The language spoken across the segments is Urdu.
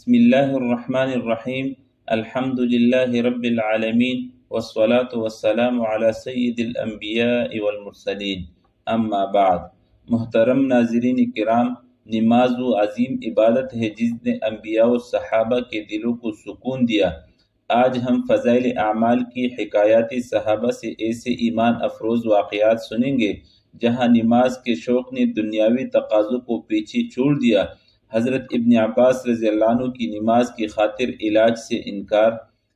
بسم اللہ الرحمن الرحیم الحمد للہ رب العالمین والصلاة والسلام علی سید الانبیاء والمرسلین اما بعد۔ محترم ناظرین کرام، نماز و عظیم عبادت ہے جس نے انبیاء و صحابہ کے دلوں کو سکون دیا۔ آج ہم فضائل اعمال کی حکایات صحابہ سے ایسے ایمان افروز واقعات سنیں گے جہاں نماز کے شوق نے دنیاوی تقاضوں کو پیچھے چھوڑ دیا۔ حضرت ابن عباس رضی اللہ عنہ کی نماز کی خاطر علاج سے انکار،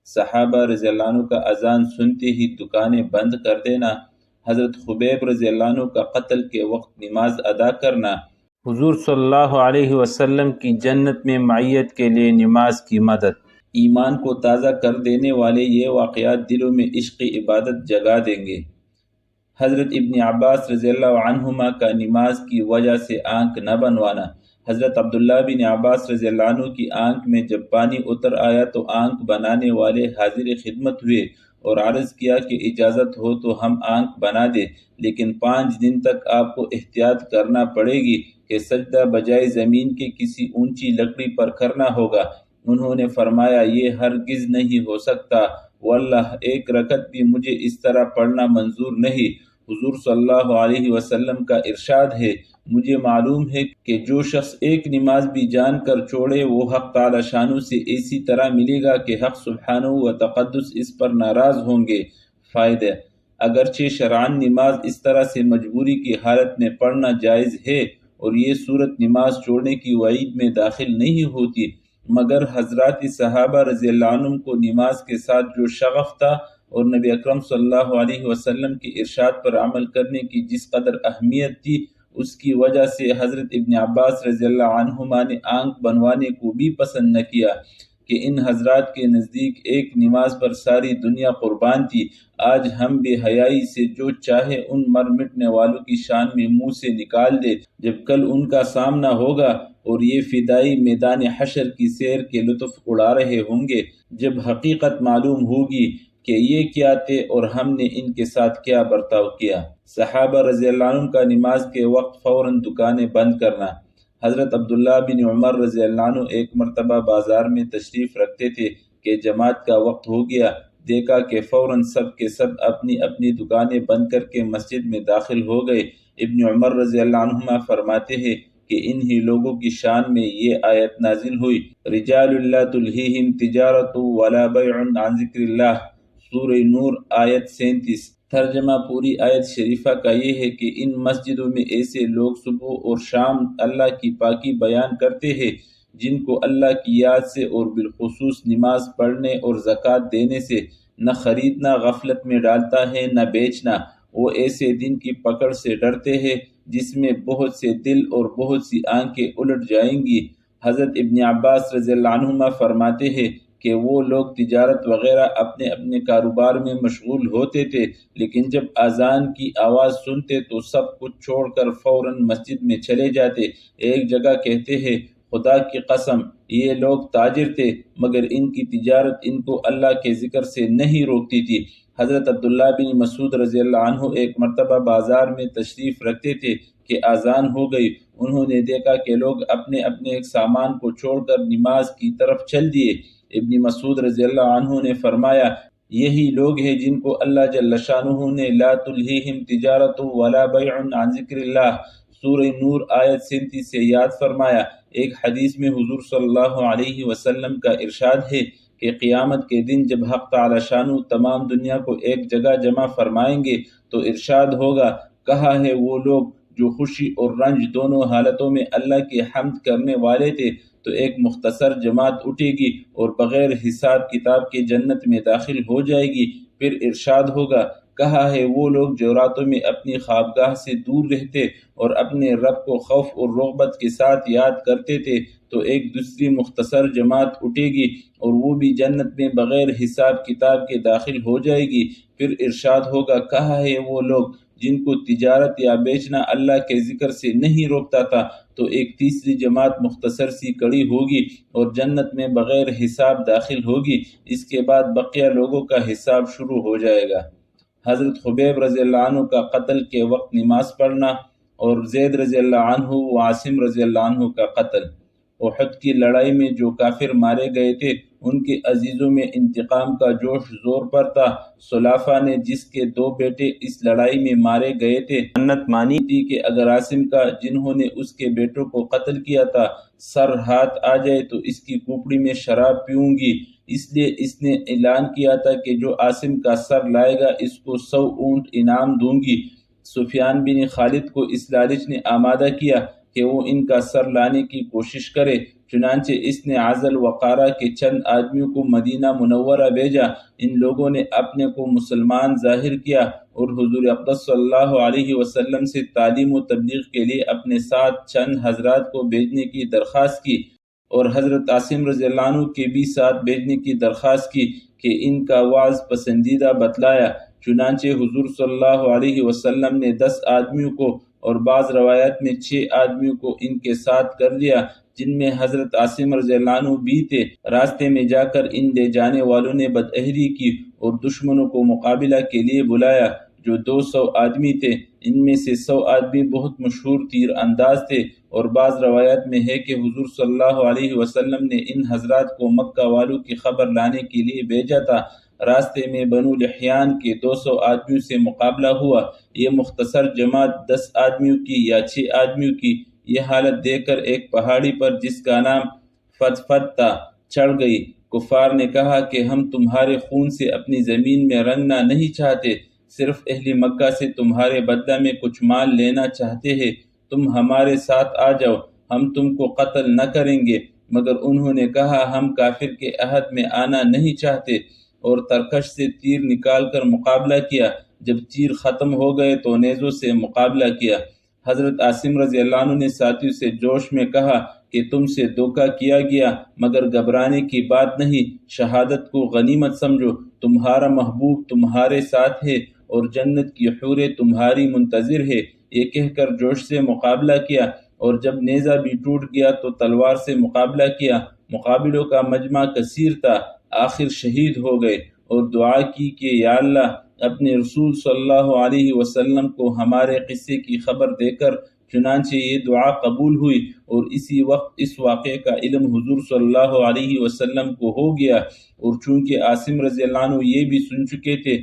صحابہ رضی اللہ عنہ کا اذان سنتے ہی دکانیں بند کر دینا، حضرت خبیب رضی اللہ عنہ کا قتل کے وقت نماز ادا کرنا، حضور صلی اللہ علیہ وسلم کی جنت میں معیت کے لیے نماز کی مدد۔ ایمان کو تازہ کر دینے والے یہ واقعات دلوں میں عشق عبادت جگا دیں گے۔ حضرت ابن عباس رضی اللہ عنہما کا نماز کی وجہ سے آنکھ نہ بنوانا۔ حضرت عبداللہ بن عباس رضی اللہ عنہ کی آنکھ میں جب پانی اتر آیا تو آنکھ بنانے والے حاضر خدمت ہوئے اور عرض کیا کہ اجازت ہو تو ہم آنکھ بنا دیں، لیکن 5 دن تک آپ کو احتیاط کرنا پڑے گی کہ سجدہ بجائے زمین کے کسی اونچی لکڑی پر کرنا ہوگا۔ انہوں نے فرمایا یہ ہرگز نہیں ہو سکتا، واللہ ایک رکعت بھی مجھے اس طرح پڑھنا منظور نہیں۔ حضور صلی اللہ علیہ وسلم کا ارشاد ہے، مجھے معلوم ہے کہ جو شخص ایک نماز بھی جان کر چھوڑے وہ حق تعالی شانہ سے اسی طرح ملے گا کہ حق سبحانہ و تقدس اس پر ناراض ہوں گے۔ فائدہ: اگرچہ شرعاً نماز اس طرح سے مجبوری کی حالت میں پڑھنا جائز ہے اور یہ صورت نماز چھوڑنے کی وعید میں داخل نہیں ہوتی، مگر حضرات صحابہ رضی اللہ عنہم کو نماز کے ساتھ جو شغف تھا اور نبی اکرم صلی اللہ علیہ وسلم کے ارشاد پر عمل کرنے کی جس قدر اہمیت تھی، اس کی وجہ سے حضرت ابن عباس رضی اللہ عنہما نے آنکھ بنوانے کو بھی پسند نہ کیا کہ ان حضرات کے نزدیک ایک نماز پر ساری دنیا قربان تھی۔ آج ہم بے حیائی سے جو چاہے ان مر مٹنے والوں کی شان میں منہ سے نکال دے، جب کل ان کا سامنا ہوگا اور یہ فدائی میدان حشر کی سیر کے لطف اڑا رہے ہوں گے، جب حقیقت معلوم ہوگی کہ یہ کیا تھے اور ہم نے ان کے ساتھ کیا برتاؤ کیا۔ صحابہ رضی اللہ عنہ کا نماز کے وقت فوراً دکانیں بند کرنا۔ حضرت عبداللہ بن عمر رضی اللہ عنہ ایک مرتبہ بازار میں تشریف رکھتے تھے کہ جماعت کا وقت ہو گیا، دیکھا کہ فوراً سب کے سب اپنی اپنی دکانیں بند کر کے مسجد میں داخل ہو گئے۔ ابن عمر رضی اللہ عنہما فرماتے ہیں کہ انہی لوگوں کی شان میں یہ آیت نازل ہوئی، رجال لا تلہیہم تجارت ولا بیع عن ذکر اللہ، سورہ نور آیت 37۔ ترجمہ پوری آیت شریفہ کا یہ ہے کہ ان مسجدوں میں ایسے لوگ صبح اور شام اللہ کی پاکی بیان کرتے ہیں جن کو اللہ کی یاد سے اور بالخصوص نماز پڑھنے اور زکوٰۃ دینے سے نہ خریدنا غفلت میں ڈالتا ہے نہ بیچنا۔ وہ ایسے دن کی پکڑ سے ڈرتے ہیں جس میں بہت سے دل اور بہت سی آنکھیں الٹ جائیں گی۔ حضرت ابن عباس رضی اللہ عنہما فرماتے ہیں کہ وہ لوگ تجارت وغیرہ اپنے اپنے کاروبار میں مشغول ہوتے تھے، لیکن جب اذان کی آواز سنتے تو سب کچھ چھوڑ کر فوراً مسجد میں چلے جاتے۔ ایک جگہ کہتے ہیں، خدا کی قسم یہ لوگ تاجر تھے مگر ان کی تجارت ان کو اللہ کے ذکر سے نہیں روکتی تھی۔ حضرت عبداللہ بن مسعود رضی اللہ عنہ ایک مرتبہ بازار میں تشریف رکھتے تھے کہ اذان ہو گئی۔ انہوں نے دیکھا کہ لوگ اپنے اپنے ایک سامان کو چھوڑ کر نماز کی طرف چل دیے۔ ابن مسعود رضی اللہ عنہ نے فرمایا، یہی لوگ ہیں جن کو اللہ جل شانہ نے لا تلہیہم تجارت ولا بیع عن ذکر اللہ، سورہ نور آیت 37 سے یاد فرمایا۔ ایک حدیث میں حضور صلی اللہ علیہ وسلم کا ارشاد ہے کہ قیامت کے دن جب حق تعالی شانہ تمام دنیا کو ایک جگہ جمع فرمائیں گے تو ارشاد ہوگا، کہاں ہے وہ لوگ جو خوشی اور رنج دونوں حالتوں میں اللہ کی حمد کرنے والے تھے؟ تو ایک مختصر جماعت اٹھے گی اور بغیر حساب کتاب کے جنت میں داخل ہو جائے گی۔ پھر ارشاد ہوگا، کہاں ہے وہ لوگ جو راتوں میں اپنی خوابگاہ سے دور رہتے اور اپنے رب کو خوف اور رغبت کے ساتھ یاد کرتے تھے؟ تو ایک دوسری مختصر جماعت اٹھے گی اور وہ بھی جنت میں بغیر حساب کتاب کے داخل ہو جائے گی۔ پھر ارشاد ہوگا، کہاں ہے وہ لوگ جن کو تجارت یا بیچنا اللہ کے ذکر سے نہیں روکتا تھا؟ تو ایک تیسری جماعت مختصر سی کڑی ہوگی اور جنت میں بغیر حساب داخل ہوگی۔ اس کے بعد بقیہ لوگوں کا حساب شروع ہو جائے گا۔ حضرت خبیب رضی اللہ عنہ کا قتل کے وقت نماز پڑھنا اور زید رضی اللہ عنہ و عاصم رضی اللہ عنہ کا قتل۔ احد کی لڑائی میں جو کافر مارے گئے تھے ان کے عزیزوں میں انتقام کا جوش زور پر تھا۔ سلافہ نے جس کے 2 بیٹے اس لڑائی میں مارے گئے تھے منت مانی تھی کہ اگر عاصم کا جنہوں نے اس کے بیٹوں کو قتل کیا تھا سر ہاتھ آ جائے تو اس کی کھوپڑی میں شراب پیوں گی، اس لیے اس نے اعلان کیا تھا کہ جو عاصم کا سر لائے گا اس کو 100 اونٹ انعام دوں گی۔ سفیان بن خالد کو اس لالچ نے آمادہ کیا کہ وہ ان کا سر لانے کی کوشش کرے، چنانچہ اس نے عزل وقارہ کے چند آدمیوں کو مدینہ منورہ بھیجا۔ ان لوگوں نے اپنے کو مسلمان ظاہر کیا اور حضور اقدس صلی اللہ علیہ وسلم سے تعلیم و تبلیغ کے لیے اپنے ساتھ چند حضرات کو بھیجنے کی درخواست کی، اور حضرت عاصم رضی اللہ عنہ کے بھی ساتھ بھیجنے کی درخواست کی کہ ان کا وعظ پسندیدہ بتلایا۔ چنانچہ حضور صلی اللہ علیہ وسلم نے 10 آدمیوں کو اور بعض روایات میں 6 آدمیوں کو ان کے ساتھ کر دیا، جن میں حضرت عاصم رضی اللہ عنہ بھی تھے۔ راستے میں جا کر ان لے جانے والوں نے بدعہدی کی اور دشمنوں کو مقابلہ کے لیے بلایا جو 200 آدمی تھے۔ ان میں سے 100 آدمی بہت مشہور تیر انداز تھے، اور بعض روایات میں ہے کہ حضور صلی اللہ علیہ وسلم نے ان حضرات کو مکہ والوں کی خبر لانے کے لیے بھیجا تھا۔ راستے میں بنو لحیان کے 200 آدمیوں سے مقابلہ ہوا۔ یہ مختصر جماعت 10 آدمیوں کی یا 6 آدمیوں کی یہ حالت دیکھ کر ایک پہاڑی پر جس کا نام فتفت تھا چڑھ گئی۔ کفار نے کہا کہ ہم تمہارے خون سے اپنی زمین میں رنگنا نہیں چاہتے، صرف اہل مکہ سے تمہارے بدلہ میں کچھ مال لینا چاہتے ہیں، تم ہمارے ساتھ آ جاؤ، ہم تم کو قتل نہ کریں گے۔ مگر انہوں نے کہا ہم کافر کے عہد میں آنا نہیں چاہتے، اور ترکش سے تیر نکال کر مقابلہ کیا۔ جب تیر ختم ہو گئے تو نیزوں سے مقابلہ کیا۔ حضرت عاصم رضی اللہ عنہ نے ساتھیوں سے جوش میں کہا کہ تم سے دھوکہ کیا گیا، مگر گھبرانے کی بات نہیں، شہادت کو غنیمت سمجھو، تمہارا محبوب تمہارے ساتھ ہے اور جنت کی حوریں تمہاری منتظر ہے۔ یہ کہہ کر جوش سے مقابلہ کیا، اور جب نیزہ بھی ٹوٹ گیا تو تلوار سے مقابلہ کیا۔ مقابلوں کا مجمع کثیر تھا، آخر شہید ہو گئے اور دعا کی کہ یا اللہ اپنے رسول صلی اللہ علیہ وسلم کو ہمارے قصے کی خبر دے کر۔ چنانچہ یہ دعا قبول ہوئی، اور اسی وقت اس واقعے کا علم حضور صلی اللہ علیہ وسلم کو ہو گیا، اور چونکہ عاصم رضی اللہ عنہ یہ بھی سن چکے تھے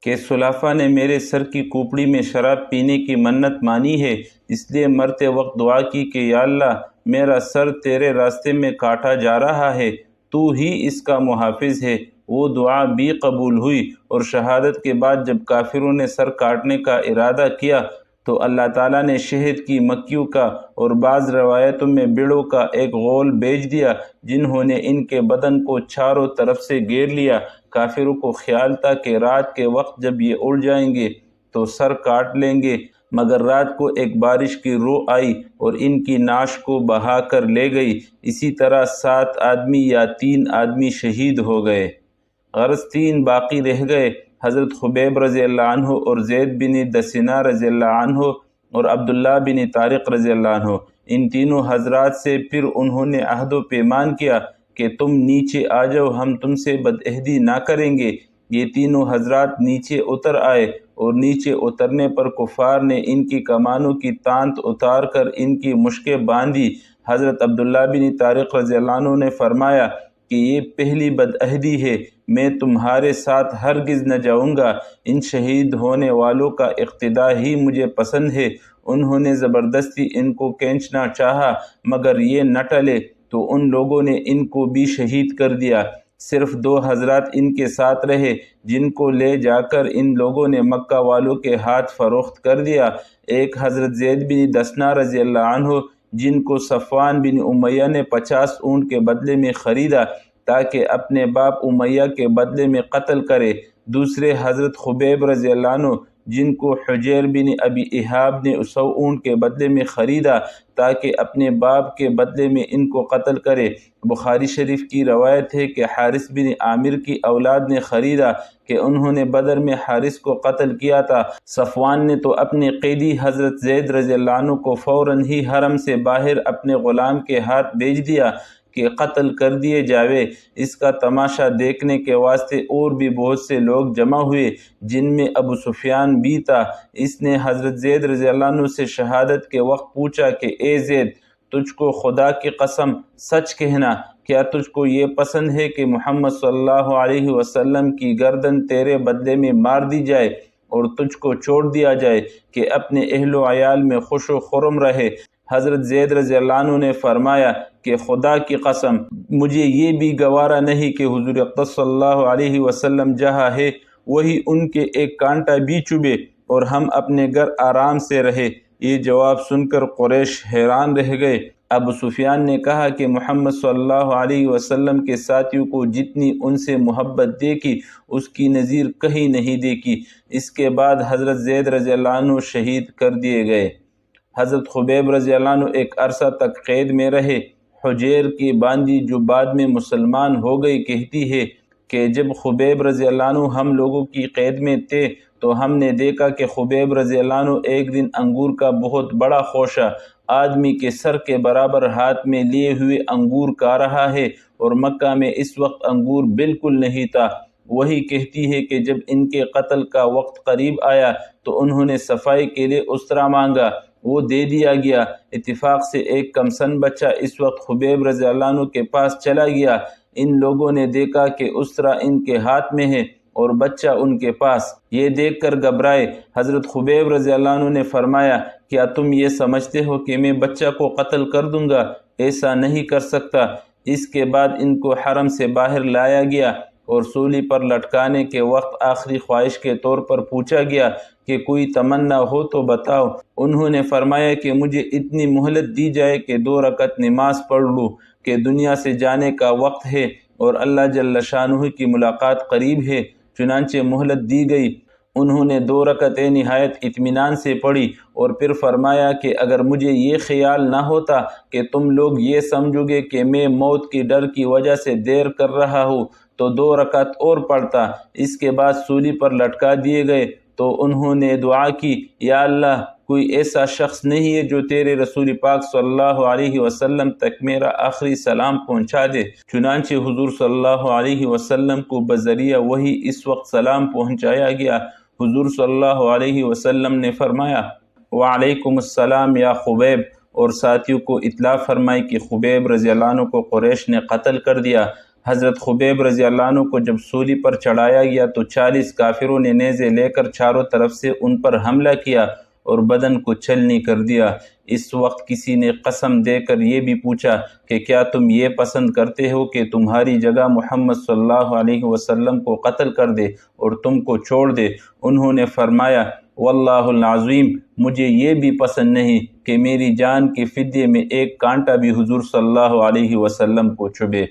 کہ سلافہ نے میرے سر کی کھوپڑی میں شراب پینے کی منت مانی ہے، اس لیے مرتے وقت دعا کی کہ یا اللہ میرا سر تیرے راستے میں کاٹا جا رہا ہے، تو ہی اس کا محافظ ہے۔ وہ دعا بھی قبول ہوئی، اور شہادت کے بعد جب کافروں نے سر کاٹنے کا ارادہ کیا تو اللہ تعالیٰ نے شہد کی مکھیوں کا اور بعض روایتوں میں بڑوں کا ایک غول بھیج دیا، جنہوں نے ان کے بدن کو چاروں طرف سے گھیر لیا۔ کافروں کو خیال تھا کہ رات کے وقت جب یہ اڑ جائیں گے تو سر کاٹ لیں گے، مگر رات کو ایک بارش کی روح آئی اور ان کی نعش کو بہا کر لے گئی۔ اسی طرح 7 آدمی یا 3 آدمی شہید ہو گئے، غرض 3 باقی رہ گئے، حضرت خبیب رضی اللہ عنہ اور زید بن دسنہ رضی اللہ عنہ اور عبداللہ بن طارق رضی اللہ عنہ۔ ان تینوں حضرات سے پھر انہوں نے عہد و پیمان کیا کہ تم نیچے آ جاؤ، ہم تم سے بدعہدی نہ کریں گے۔ یہ تینوں حضرات نیچے اتر آئے، اور نیچے اترنے پر کفار نے ان کی کمانوں کی تانت اتار کر ان کی مشکیں باندھی۔ حضرت عبداللہ بن طارق رضی اللہ عنہ نے فرمایا کہ یہ پہلی بدعہدی ہے، میں تمہارے ساتھ ہرگز نہ جاؤں گا، ان شہید ہونے والوں کا اقتداء ہی مجھے پسند ہے۔ انہوں نے زبردستی ان کو کھینچنا چاہا، مگر یہ نہ ٹلے تو ان لوگوں نے ان کو بھی شہید کر دیا۔ صرف 2 حضرات ان کے ساتھ رہے، جن کو لے جا کر ان لوگوں نے مکہ والوں کے ہاتھ فروخت کر دیا۔ ایک حضرت زید بن دسنہ رضی اللہ عنہ، جن کو صفوان بن امیہ نے 50 اونٹ کے بدلے میں خریدا تاکہ اپنے باپ امیہ کے بدلے میں قتل کرے۔ دوسرے حضرت خبیب رضی اللہ عنہ، جن کو حجیر بن ابی احاب نے 100 اونٹ کے بدلے میں خریدا تاکہ اپنے باپ کے بدلے میں ان کو قتل کرے۔ بخاری شریف کی روایت ہے کہ حارث بن عامر کی اولاد نے خریدا کہ انہوں نے بدر میں حارث کو قتل کیا تھا۔ صفوان نے تو اپنے قیدی حضرت زید رضی اللہ عنہ کو فوراً ہی حرم سے باہر اپنے غلام کے ہاتھ بھیج دیا کہ قتل کر دیے جاوے۔ اس کا تماشا دیکھنے کے واسطے اور بھی بہت سے لوگ جمع ہوئے، جن میں ابو سفیان بھی تھا۔ اس نے حضرت زید رضی اللہ عنہ سے شہادت کے وقت پوچھا کہ اے زید، تجھ کو خدا کی قسم سچ کہنا، کیا تجھ کو یہ پسند ہے کہ محمد صلی اللہ علیہ وسلم کی گردن تیرے بدلے میں مار دی جائے اور تجھ کو چھوڑ دیا جائے کہ اپنے اہل و عیال میں خوش و خرم رہے؟ حضرت زید رضی اللہ عنہ نے فرمایا کہ خدا کی قسم مجھے یہ بھی گوارا نہیں کہ حضور اقدس صلی اللہ علیہ وسلم جہاں ہے وہی ان کے ایک کانٹا بھی چبھے اور ہم اپنے گھر آرام سے رہے۔ یہ جواب سن کر قریش حیران رہ گئے۔ ابو سفیان نے کہا کہ محمد صلی اللہ علیہ وسلم کے ساتھیوں کو جتنی ان سے محبت دیکھی اس کی نظیر کہیں نہیں دیکھی۔ اس کے بعد حضرت زید رضی اللہ عنہ شہید کر دیے گئے۔ حضرت خبیب رضی اللہ عنہ ایک عرصہ تک قید میں رہے۔ حجیر کی باندی جو بعد میں مسلمان ہو گئی کہتی ہے کہ جب خبیب رضی اللہ عنہ ہم لوگوں کی قید میں تھے تو ہم نے دیکھا کہ خبیب رضی اللہ عنہ ایک دن انگور کا بہت بڑا خوشہ آدمی کے سر کے برابر ہاتھ میں لیے ہوئے انگور کھا رہا ہے، اور مکہ میں اس وقت انگور بالکل نہیں تھا۔ وہی کہتی ہے کہ جب ان کے قتل کا وقت قریب آیا تو انہوں نے صفائی کے لیے اسرا مانگا، وہ دے دیا گیا۔ اتفاق سے ایک کمسن بچہ اس وقت خبیب رضی اللہ عنہ کے پاس چلا گیا۔ ان لوگوں نے دیکھا کہ اسرا ان کے ہاتھ میں ہے اور بچہ ان کے پاس۔ یہ دیکھ کر گھبرائے۔ حضرت خبیب رضی اللہ عنہ نے فرمایا، کیا تم یہ سمجھتے ہو کہ میں بچہ کو قتل کر دوں گا؟ ایسا نہیں کر سکتا۔ اس کے بعد ان کو حرم سے باہر لایا گیا اور سولی پر لٹکانے کے وقت آخری خواہش کے طور پر پوچھا گیا کہ کوئی تمنا ہو تو بتاؤ۔ انہوں نے فرمایا کہ مجھے اتنی مہلت دی جائے کہ 2 رکعت نماز پڑھ لوں کہ دنیا سے جانے کا وقت ہے اور اللہ جل شانہ کی ملاقات قریب ہے۔ چنانچہ مہلت دی گئی۔ انہوں نے 2 رکعتیں نہایت اطمینان سے پڑھی اور پھر فرمایا کہ اگر مجھے یہ خیال نہ ہوتا کہ تم لوگ یہ سمجھو گے کہ میں موت کی ڈر کی وجہ سے دیر کر رہا ہوں تو 2 رکعت اور پڑھتا۔ اس کے بعد سولی پر لٹکا دیے گئے تو انہوں نے دعا کی، یا اللہ کوئی ایسا شخص نہیں ہے جو تیرے رسول پاک صلی اللہ علیہ وسلم تک میرا آخری سلام پہنچا دے۔ چنانچہ حضور صلی اللہ علیہ وسلم کو بذریعہ وحی اس وقت سلام پہنچایا گیا۔ حضور صلی اللہ علیہ وسلم نے فرمایا، وعلیکم السلام یا خبیب، اور ساتھیوں کو اطلاع فرمائی کہ خبیب رضی اللہ عنہ کو قریش نے قتل کر دیا۔ حضرت خبیب رضی اللہ عنہ کو جب سولی پر چڑھایا گیا تو 40 کافروں نے نیزے لے کر چاروں طرف سے ان پر حملہ کیا اور بدن کو چھلنی کر دیا۔ اس وقت کسی نے قسم دے کر یہ بھی پوچھا کہ کیا تم یہ پسند کرتے ہو کہ تمہاری جگہ محمد صلی اللہ علیہ وسلم کو قتل کر دے اور تم کو چھوڑ دے؟ انہوں نے فرمایا، واللہ العظیم مجھے یہ بھی پسند نہیں کہ میری جان کے فدیے میں ایک کانٹا بھی حضور صلی اللہ علیہ وسلم کو چبھے۔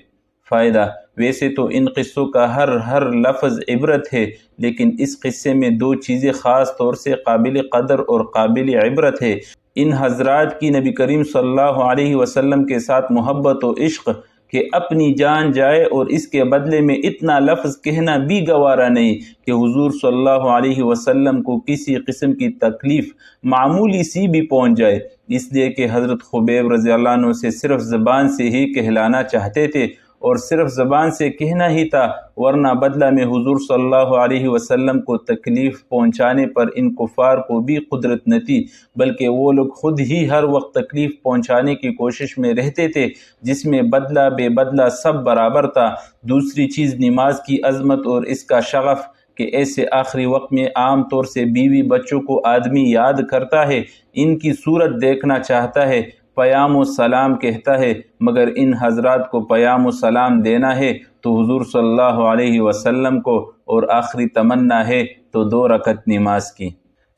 فائدہ: ویسے تو ان قصوں کا ہر لفظ عبرت ہے، لیکن اس قصے میں 2 چیزیں خاص طور سے قابل قدر اور قابل عبرت ہے۔ ان حضرات کی نبی کریم صلی اللہ علیہ وسلم کے ساتھ محبت و عشق کہ اپنی جان جائے اور اس کے بدلے میں اتنا لفظ کہنا بھی گوارا نہیں کہ حضور صلی اللہ علیہ وسلم کو کسی قسم کی تکلیف معمولی سی بھی پہنچ جائے، اس لیے کہ حضرت خبیب رضی اللہ عنہ سے صرف زبان سے ہی کہلانا چاہتے تھے اور صرف زبان سے کہنا ہی تھا، ورنہ بدلہ میں حضور صلی اللہ علیہ وسلم کو تکلیف پہنچانے پر ان کفار کو بھی قدرت نہ تھی، بلکہ وہ لوگ خود ہی ہر وقت تکلیف پہنچانے کی کوشش میں رہتے تھے، جس میں بدلہ بے بدلہ سب برابر تھا۔ دوسری چیز نماز کی عظمت اور اس کا شغف کہ ایسے آخری وقت میں عام طور سے بیوی بچوں کو آدمی یاد کرتا ہے، ان کی صورت دیکھنا چاہتا ہے، پیام و سلام کہتا ہے، مگر ان حضرات کو پیام و سلام دینا ہے تو حضور صلی اللہ علیہ وسلم کو، اور آخری تمنا ہے تو 2 رکعت نماز کی۔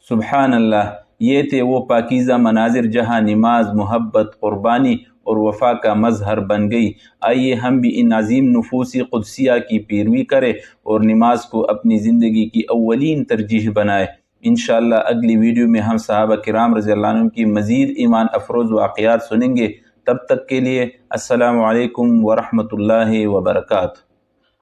سبحان اللہ، یہ تھے وہ پاکیزہ مناظر جہاں نماز محبت، قربانی اور وفا کا مظہر بن گئی۔ آئیے ہم بھی ان عظیم نفوسی قدسیہ کی پیروی کریں اور نماز کو اپنی زندگی کی اولین ترجیح بنائیں۔ انشاءاللہ اگلی ویڈیو میں ہم صحابہ کرام رضی اللہ عنہم کی مزید ایمان افروز واقعات سنیں گے۔ تب تک کے لیے السلام علیکم ورحمۃ اللہ وبرکاتہ۔